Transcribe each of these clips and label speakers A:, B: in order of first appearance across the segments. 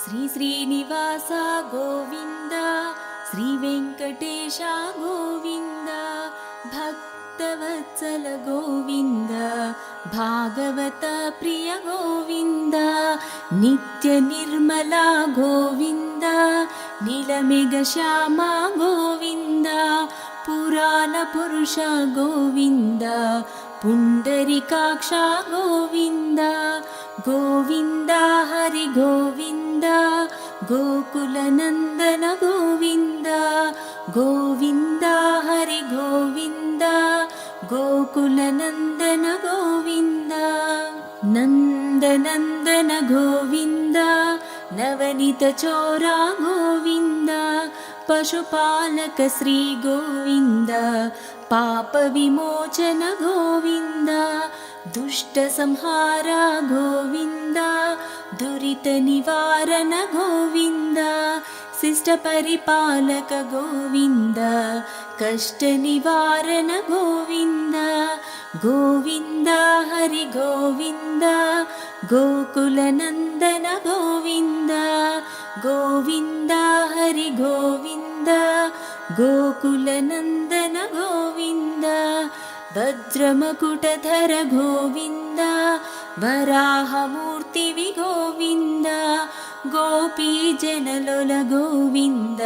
A: श्री श्रीनिवास गोविन्द श्री वेङ्कटेश गोविन्द भक्तवत्सल गोविन्द भागवत प्रिय गोविन्द नित्य निर्मला गोविन्द नीलमेघ श्यामा गोविन्द पुराण पुरुष गोविन्द पुण्डरीकाक्ष गोविन्द गोविन्द हरि गोविन्द गोकुलनन्दन गोविन्द गोविन्द हरि गोविन्द गोकुलनन्दन गोविन्द नन्दनन्दन गोविन्द नवनीत चोरा गोविन्द पशुपालक श्री गोविन्द पाप विमोचन गोविन्द दुष्ट संहार गोविन्द दुरित निवारण गोविन्द शिष्ट परिपालक गोविन्द कष्ट निवारण गोविन्द गोविन्द हरि गोविन्द गोकुलनन्दन गोविन्द गोविन्द हरि गोविन्द गोकुलनन्दन गोविन्द वज्रमकुटधर गोविन्द वराहमूर्ति गोविन्द गोपीजनलोल गोविन्द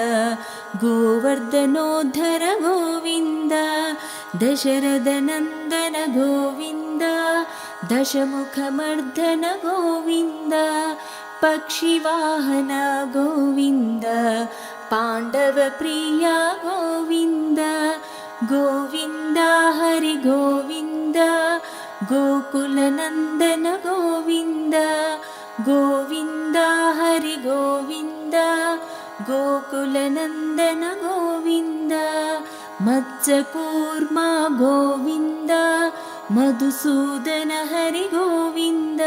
A: गोवर्धनोद्धर गोविन्द दशरथनन्दन गोविन्द दशमुखमर्दन गोविन्द पक्षिवाहन गोविन्द पाण्डवप्रिय गोविन्द गोविन्द हरि गोविन्द गोकुलनन्दन गोविन्द गोविन्द हरि गोविन्द गोकुलनन्दन गोविन्द मत्स्यकूर्मा गोविन्द मधुसूदन हरि गोविन्द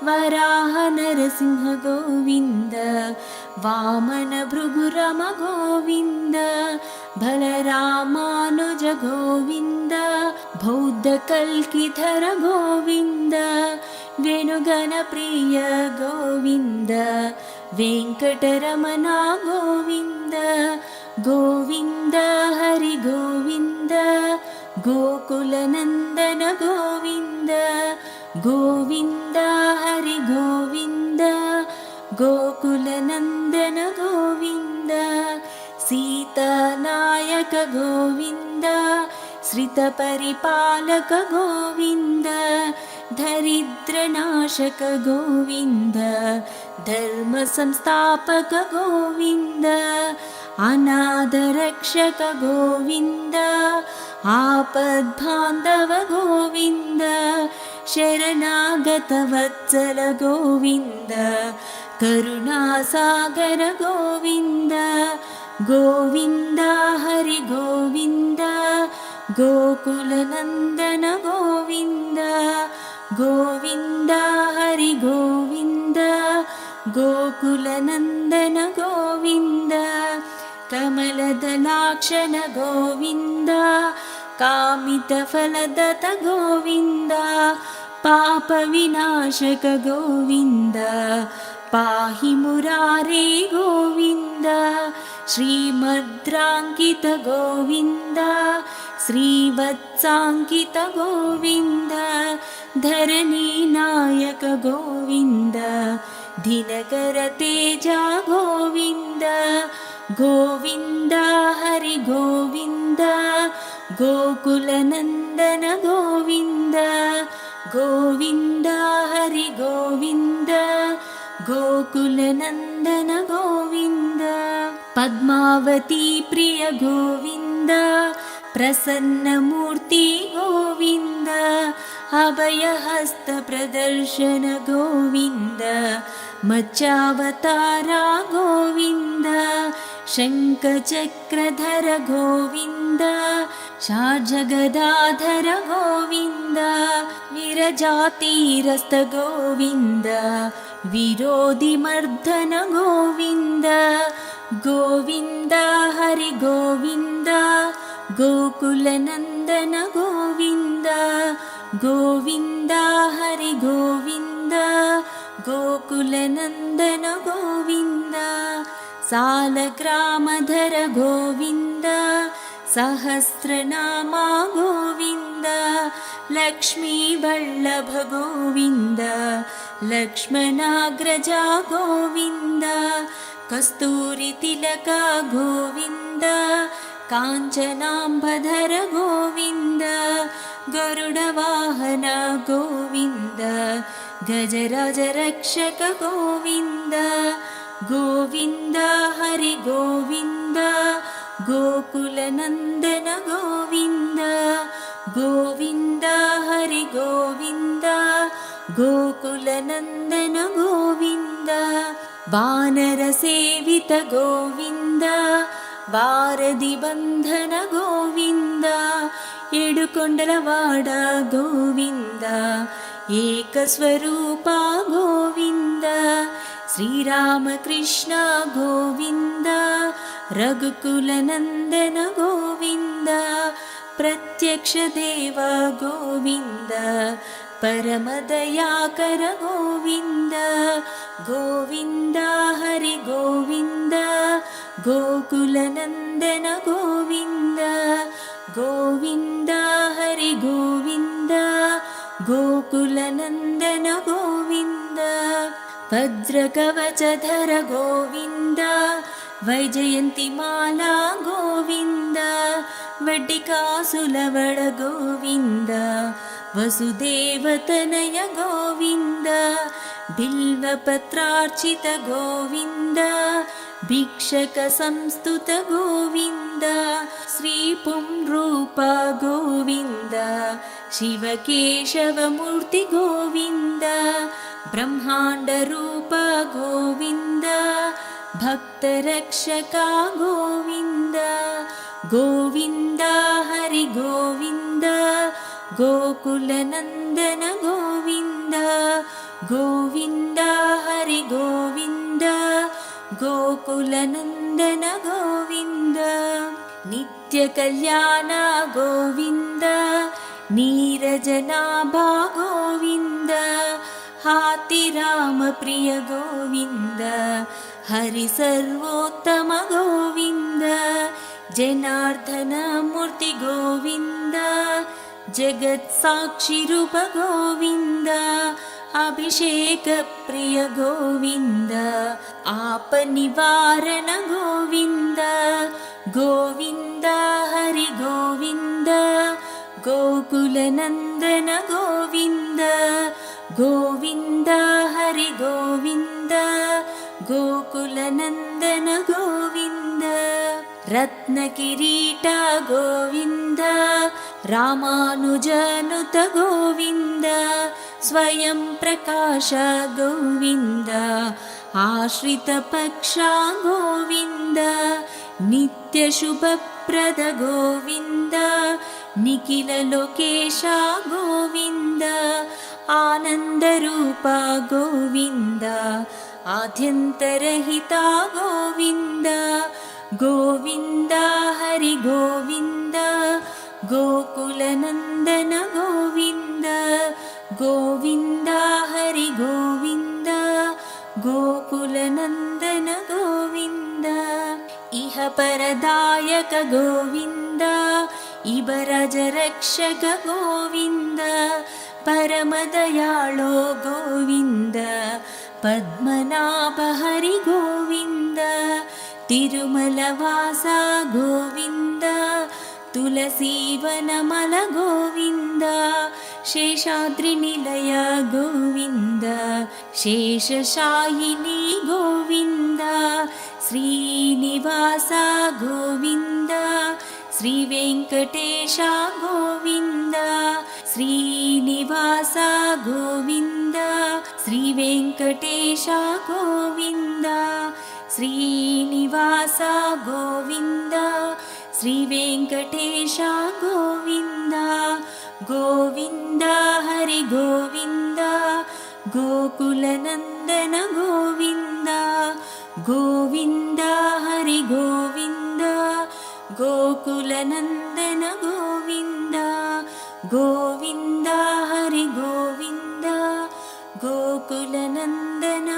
A: वराह नरसिंह गोविन्द वामन भृगुरम गोविन्द बलरामानुज गोविन्द बौद्धकल्किधर गोविन्द वेणुगणप्रिय गोविन्द वेङ्कटरमण गोविन्द गोविन्द हरि गोविन्द गोकुलनन्दन गोविन्द गोविन्द हरि गोविन्द गोकुलनन्दन गोविन्द सीतानायक गोविन्द श्रितपरिपालक गोविन्द दरिद्रनाशक गोविन्द धर्मसंस्थापक गोविन्द अनाथरक्षक गोविन्द आपद्बान्धव गोविन्द शरणागत वत्सल गोविन्द करुणासागर गोविन्द गोविन्द हरि गोविन्द गोकुलनन्दन गोविन्द गोविन्द हरि गोविन्द गोकुलनन्दन गोविन्द कमलदलाक्षण गोविन्द कामितफलदत गोविन्द पापविनाशक गोविन्द पाहि मुरारे गोविन्द श्रीमद्राङ्कित गोविन्द श्रीवत्साङ्कित गोविन्द धरणीनायक गोविन्द दिनकर तेज गोविन्द गोविन्द हरि गोविन्द गोकुलनन्दन गोविन्द गोविन्द हरि गोविन्द गोकुलनन्दन गोविन्द पद्मावती प्रिय गोविन्द प्रसन्नमूर्ति गोविन्द अभयहस्त प्रदर्शन गोविन्द मच्चावतारा गोविन्द शङ्खचक्रधर गोविन्द शार्जगदाधर गोविन्द विरजातीरस्त गोविन्द विरोधिमर्दन गोविन्द गोविन्द हरि गोविन्द गोकुलनन्दन गोविन्द गोविन्द हरि गोविन्द गोकुलनन्दन गोविन्द सालग्रामधर गोविन्द सहस्रनामा गोविन्द लक्ष्मीवल्लभ गोविन्द लक्ष्मणाग्रजा गोविन्द कस्तूरितिलक गोविन्द काञ्चनाम्बधर गोविन्द गरुडवाहन गोविन्द गजराजरक्षक गोविन्द गोविन्द हरि गोविन्द गोकुलनन्दन गोविन्द गोविन्द हरि गोविन्द गोकुलनन्दन गोविन्द वानरसेवित गोविन्द वारधिबन्धन गोविन्द एडुकोण्डलवाड गोविन्द एकस्वरूप गोविन्द श्रीरामकृष्ण गोविन्द रघुकुलनन्दन गोविन्द प्रत्यक्षदेव गोविन्द परमदयाकर गोविन्द गोविन्द हरि गोविन्द गोकुलनन्दन गोविन्द गोविन्द हरि गोविन्द गोकुलनन्दन गोविन्द भद्रकवचधर गोविन्द वैजयन्तिमाला गोविन्द वड्डिकासुलवड गोविन्द वसुदेवतनय गोविन्द बिल्वपत्रार्चित गोविन्द भिक्षक संस्तुत गोविन्द श्रीपुंरूप गोविन्द शिवकेशवमूर्ति गोविन्द ब्रह्माण्डरूप गोविन्द भक्तरक्षका गोविन्द गोविन्द हरि गोविन्द गोकुलनन्दन गोविन्द गोविन्द हरि गोविन्द गोकुलनन्दन गोविन्द नित्यकल्याण गोविन्द नीरजनाभा गोविन्द हातिरामप्रिय गोविन्द हरिसर्वोत्तम गोविन्द जनार्दनमूर्ति गोविन्द जगत्साक्षिरूप गोविन्द अभिषेकप्रिय गोविन्द आपनिवारण गोविन्द गोविन्द हरि गोविन्द गोकुलनन्दन गोविन्द गोविन्द हरि गोविन्द गोकुलनन्दन गोविन्द रत्नकिरीट गोविन्द रामानुजनुत गोविन्द स्वयं प्रकाश गोविन्द आश्रितपक्षा गोविन्द नित्यशुभप्रद गोविन्द निखिललोकेश गोविन्द आनन्दरूप गोविन्द आद्यन्तरहिता गोविन्द गोविन्द हरि गोविन्द गोकुलनन्दन गोविन्द गोविन्द हरि गोविन्द गोकुलनन्दन गोविन्द इह परदायक गोविन्द इबरजरक्षक गोविन्द परमदयाळो गोविन्द पद्मनाभ हरि गोविन्द तिरुमलवासा गोविन्द तुलसीवनमल गोविन्द शेषाद्रिनिलय गोविन्द शेषशायिनी गोविन्द श्रीनिवास गोविन्द श्रीवेङ्कटेश गोविन्द श्रीनिवास गोविन्द श्रीवेङ्कटेश गोविन्द श्रीनिवास गोविन्द श्रीवेङ्कटेश गोविन्द गोविन्द हरि गोविन्द गोकुलनन्दन गोविन्द गोविन्द हरि गोविन्द गोकुलनन्दन गोविन्द गोविन्द हरि गोविन्द गोकुलनन्दन